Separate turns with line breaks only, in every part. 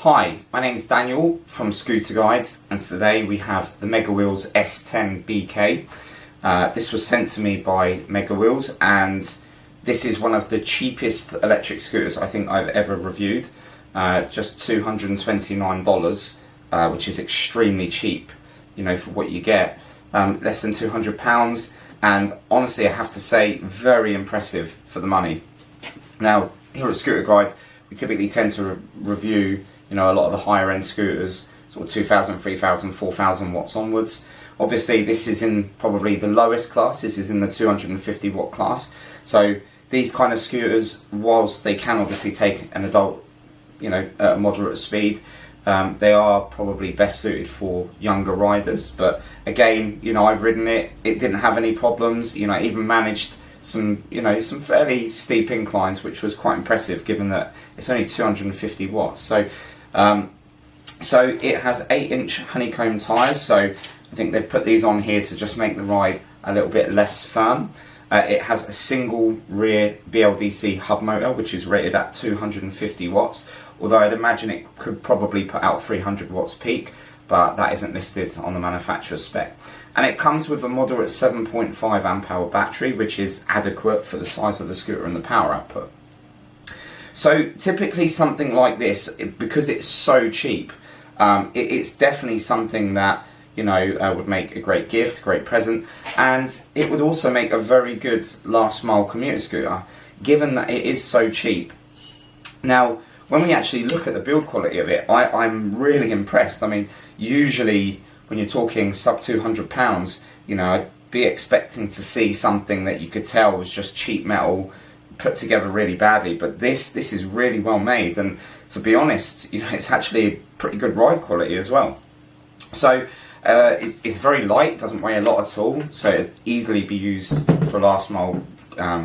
Hi, my name is Daniel from Scooter Guides, and today we have the Megawheels S10 BK. This was sent to me by Megawheels, and this is one of the cheapest electric scooters I think I've ever reviewed. Just $229, which is extremely cheap, you know, for what you get. Less than £200, and honestly I have to say, very impressive for the money. Now, here at Scooter Guide, we typically tend to review, you know, a lot of the higher end scooters, sort of 2,000, 3,000, 4,000 watts onwards. Obviously this is in probably the lowest class. This is in the 250 watt class. So these kind of scooters, whilst they can obviously take an adult, you know, at a moderate speed, they are probably best suited for younger riders. But again, you know, I've ridden it, it didn't have any problems. You know, I even managed some, you know, some fairly steep inclines, which was quite impressive given that it's only 250 watts. So so it has 8-inch honeycomb tyres, so I think they've put these on here to just make the ride a little bit less firm. It has a single rear BLDC hub motor, which is rated at 250 watts, although I'd imagine it could probably put out 300 watts peak, but that isn't listed on the manufacturer's spec. And it comes with a moderate 7.5 amp hour battery, which is adequate for the size of the scooter and the power output. So typically something like this, because it's so cheap, it's definitely something that, you know, would make a great gift, great present, and it would also make a very good last mile commuter scooter, given that it is so cheap. Now, when we actually look at the build quality of it, I'm really impressed. I mean, usually when you're talking sub £200, you know, I'd be expecting to see something that you could tell was just cheap metal put together really badly, but this is really well made, and to be honest, you know, it's actually pretty good ride quality as well. So it's very light, doesn't weigh a lot at all, so it'd easily be used for last mile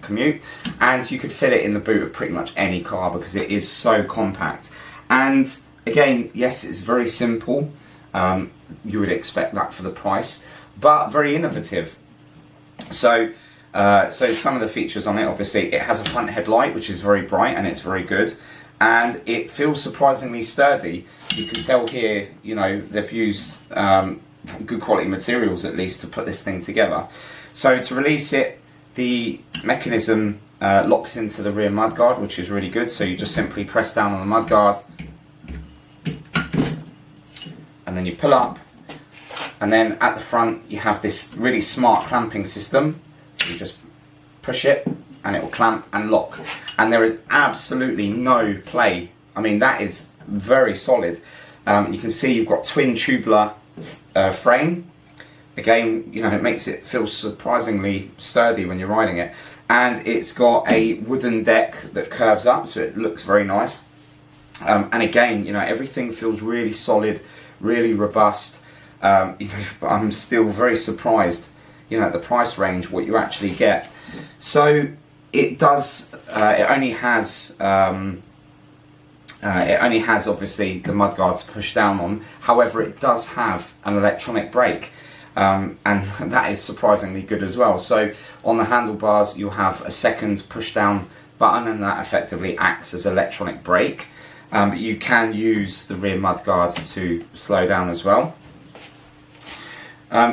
commute, and you could fit it in the boot of pretty much any car because it is so compact. And again, yes, it's very simple. You would expect that for the price, but very innovative. So some of the features on it, obviously it has a front headlight which is very bright and it's very good, and it feels surprisingly sturdy. You can tell here, you know, they've used good quality materials at least to put this thing together. So to release it, the mechanism locks into the rear mudguard, which is really good. So you just simply press down on the mudguard and then you pull up, and then at the front you have this really smart clamping system. So you just push it and it will clamp and lock, and there is absolutely no play. I mean, that is very solid. You can see you've got twin tubular frame. Again, you know, it makes it feel surprisingly sturdy when you're riding it, and it's got a wooden deck that curves up, so it looks very nice. And again, you know, everything feels really solid, really robust. You know, but I'm still very surprised, you know, at the price range what you actually get. So it does. It only has obviously the mudguard to push down on. However, it does have an electronic brake, and that is surprisingly good as well. So on the handlebars you'll have a second push down button, and that effectively acts as electronic brake. But you can use the rear mudguard to slow down as well.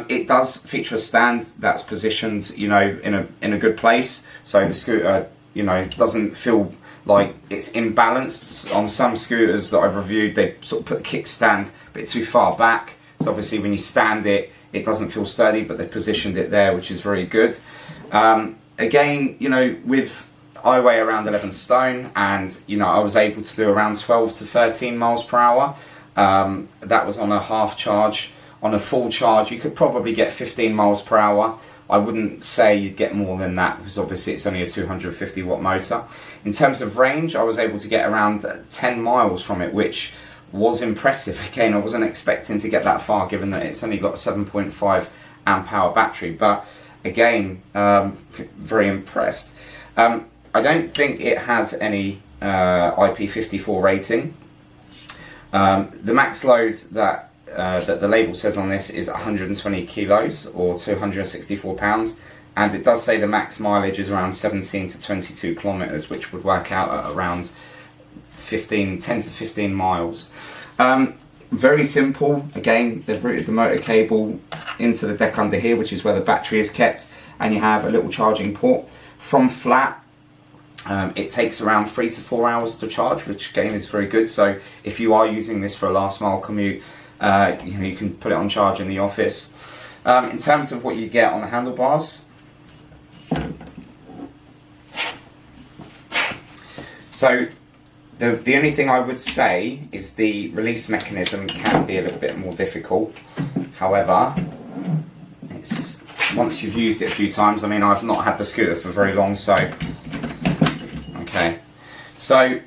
It does feature a stand that's positioned, you know, in a good place, so the scooter, you know, doesn't feel like it's imbalanced. On some scooters that I've reviewed, they sort of put the kickstand a bit too far back, so obviously when you stand it, it doesn't feel sturdy, but they've positioned it there, which is very good. Again, you know, I weigh around 11 stone, and you know, I was able to do around 12 to 13 miles per hour. That was on a half charge. On a full charge you could probably get 15 miles per hour. I wouldn't say you'd get more than that because obviously it's only a 250 watt motor. In terms of range, I was able to get around 10 miles from it, which was impressive. Again, I wasn't expecting to get that far given that it's only got a 7.5 amp hour battery, but again, very impressed. I don't think it has any IP54 rating. The max load that the label says on this is 120 kilos or 264 pounds, and it does say the max mileage is around 17 to 22 kilometers, which would work out at around 10 to 15 miles. Very simple. Again, they've routed the motor cable into the deck under here, which is where the battery is kept, and you have a little charging port. From flat, it takes around 3 to 4 hours to charge, which again is very good. So if you are using this for a last mile commute, you can put it on charge in the office. In terms of what you get on the handlebars, so the only thing I would say is the release mechanism can be a little bit more difficult. However, it's, once you've used it a few times, I mean, I've not had the scooter for very long, so okay. So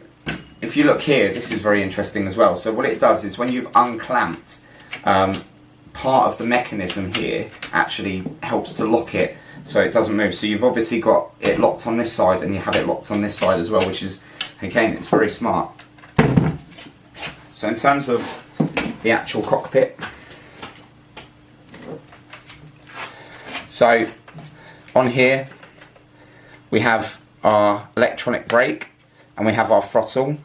if you look here, this is very interesting as well. So what it does is when you've unclamped, part of the mechanism here actually helps to lock it so it doesn't move. So you've obviously got it locked on this side and you have it locked on this side as well, which is, again, it's very smart. So in terms of the actual cockpit, so on here we have our electronic brake and we have our throttle,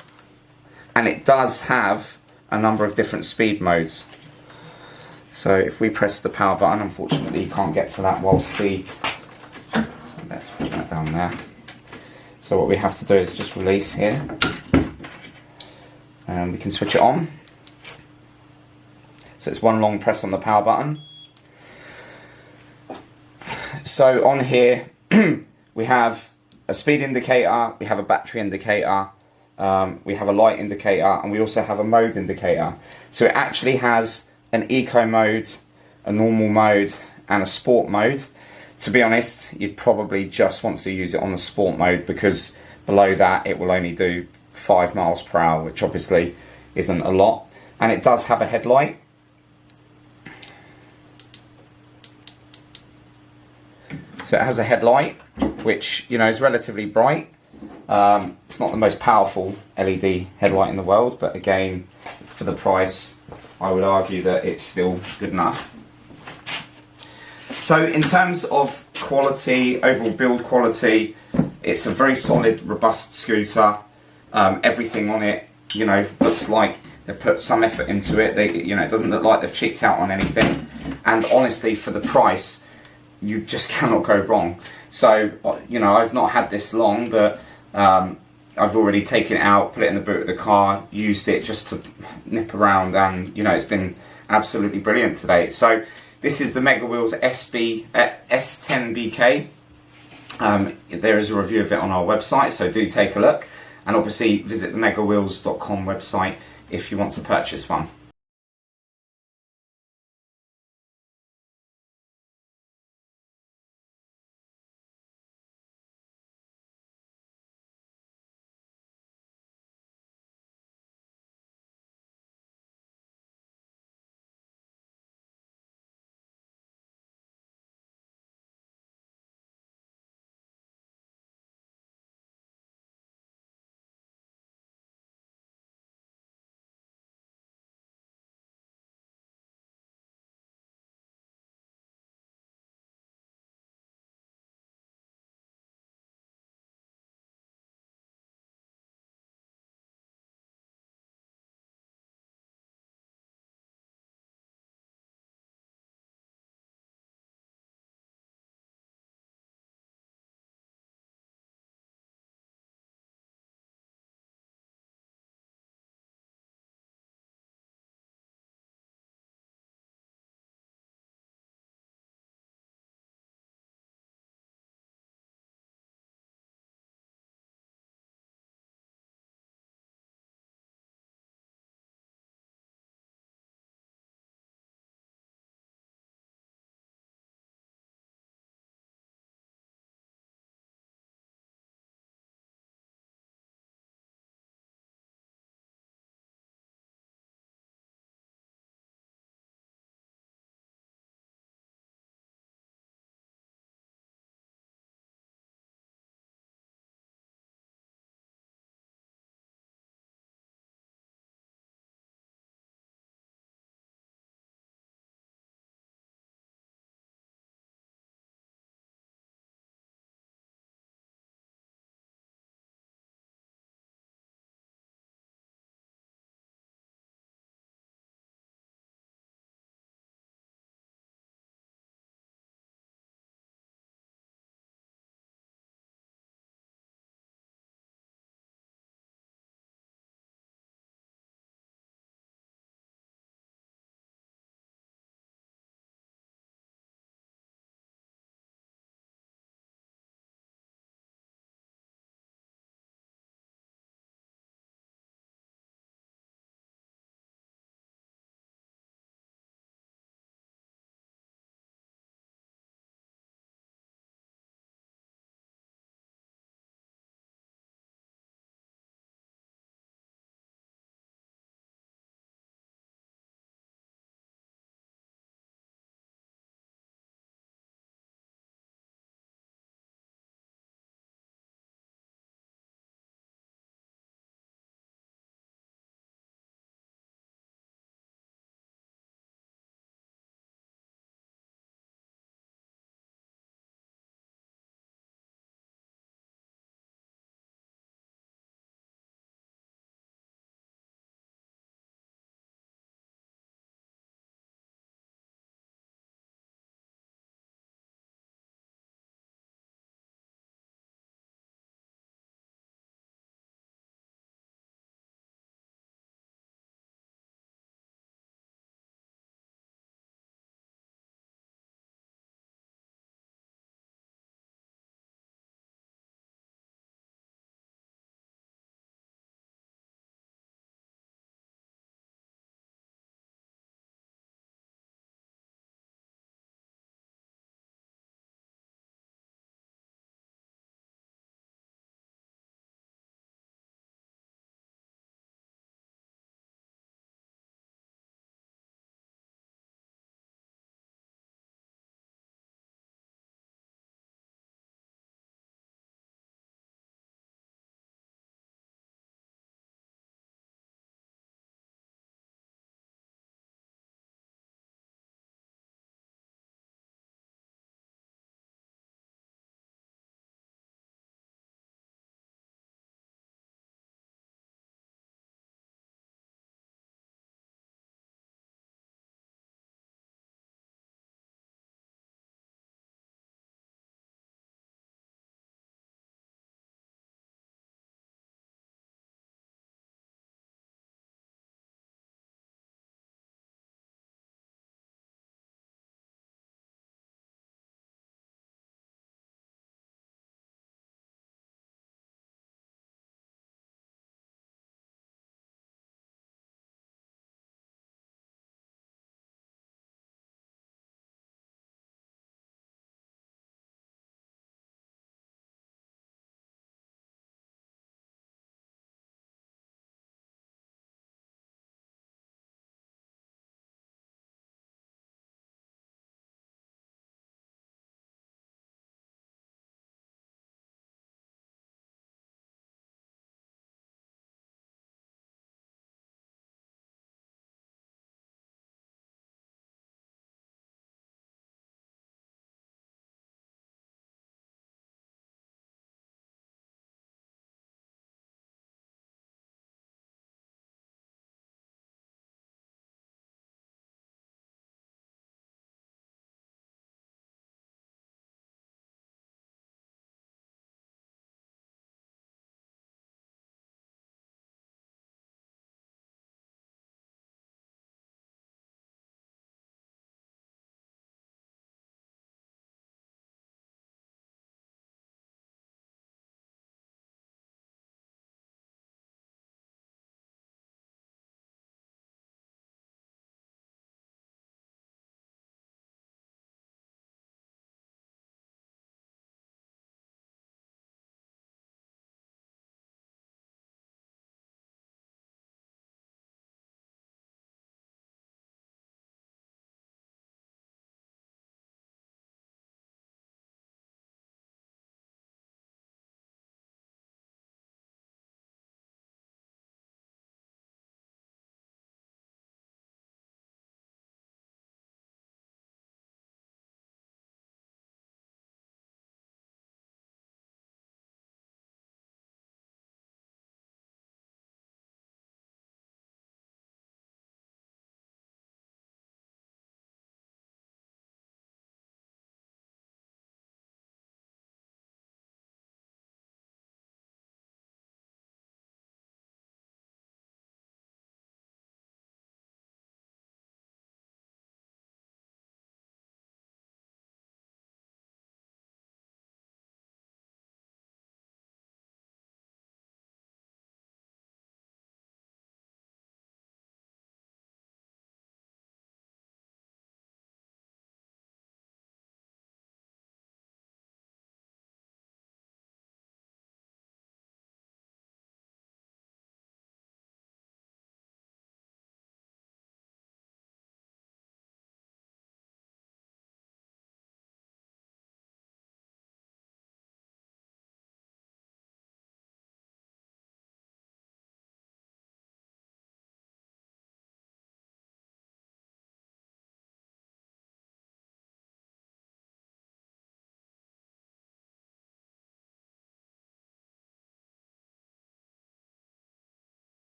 and it does have a number of different speed modes. So if we press the power button, unfortunately you can't get to that whilst the, so let's put that down there. So what we have to do is just release here, and we can switch it on. So it's one long press on the power button. So on here we have a speed indicator, we have a battery indicator, we have a light indicator, and we also have a mode indicator. So it actually has an eco mode, a normal mode, and a sport mode. To be honest, you'd probably just want to use it on the sport mode, because below that it will only do 5 miles per hour, which obviously isn't a lot. And it does have a headlight. So it has a headlight, which, you know, is relatively bright. It's not the most powerful LED headlight in the world, but again, for the price, I would argue that it's still good enough. So in terms of quality, overall build quality, it's a very solid, robust scooter. Everything on it, you know, looks like they've put some effort into it. You know, it doesn't look like they've cheaped out on anything. And honestly, for the price, you just cannot go wrong. So, you know, I've not had this long, but I've already taken it out, put it in the boot of the car, used it just to nip around, and, you know, it's been absolutely brilliant today. So this is the Megawheels S10BK. There is a review of it on our website, so do take a look. And obviously visit the megawheels.com website if you want to purchase one.